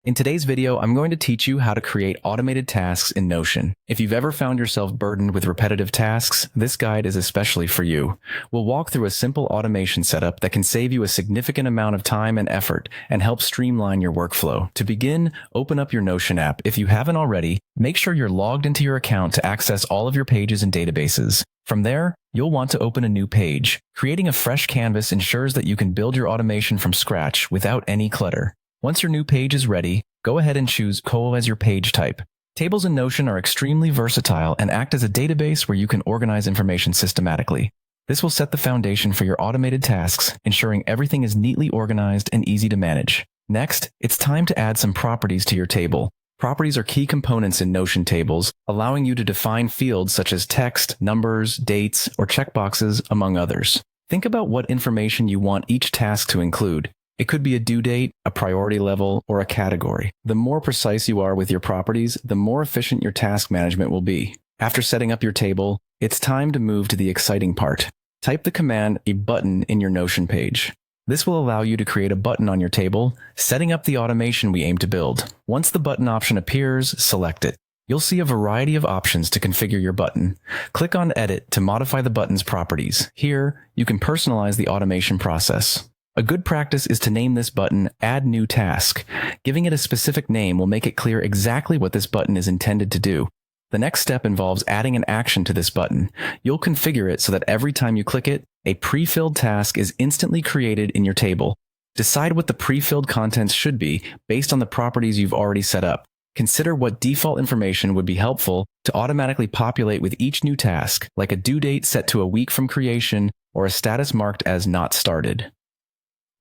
In today's video, I'm going to teach you how to create automated tasks in Notion. If you've ever found yourself burdened with repetitive tasks, this guide is especially for you. We'll walk through a simple automation setup that can save you a significant amount of time and effort and help streamline your workflow. To begin, open up your Notion app. If you haven't already, make sure you're logged into your account to access all of your pages and databases. From there, you'll want to open a new page. Creating a fresh canvas ensures that you can build your automation from scratch without any clutter. Once your new page is ready, go ahead and choose COO as your page type. Tables in Notion are extremely versatile and act as a database where you can organize information systematically. This will set the foundation for your automated tasks, ensuring everything is neatly organized and easy to manage. Next, it's time to add some properties to your table. Properties are key components in Notion tables, allowing you to define fields such as text, numbers, dates, or checkboxes, among others. Think about what information you want each task to include. It could be a due date, a priority level, or a category. The more precise you are with your properties, the more efficient your task management will be. After setting up your table, it's time to move to the exciting part. Type the command "a button" in your Notion page. This will allow you to create a button on your table, setting up the automation we aim to build. Once the button option appears, select it. You'll see a variety of options to configure your button. Click on Edit to modify the button's properties. Here, you can personalize the automation process. A good practice is to name this button Add New Task. Giving it a specific name will make it clear exactly what this button is intended to do. The next step involves adding an action to this button. You'll configure it so that every time you click it, a pre-filled task is instantly created in your table. Decide what the pre-filled contents should be based on the properties you've already set up. Consider what default information would be helpful to automatically populate with each new task, like a due date set to a week from creation or a status marked as not started.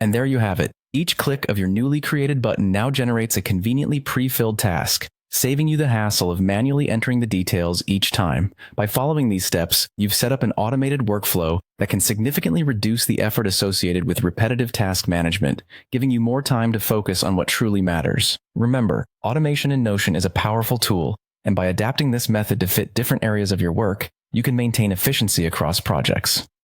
And there you have it. Each click of your newly created button now generates a conveniently pre-filled task, saving you the hassle of manually entering the details each time. By following these steps, you've set up an automated workflow that can significantly reduce the effort associated with repetitive task management, giving you more time to focus on what truly matters. Remember, automation in Notion is a powerful tool, and by adapting this method to fit different areas of your work, you can maintain efficiency across projects.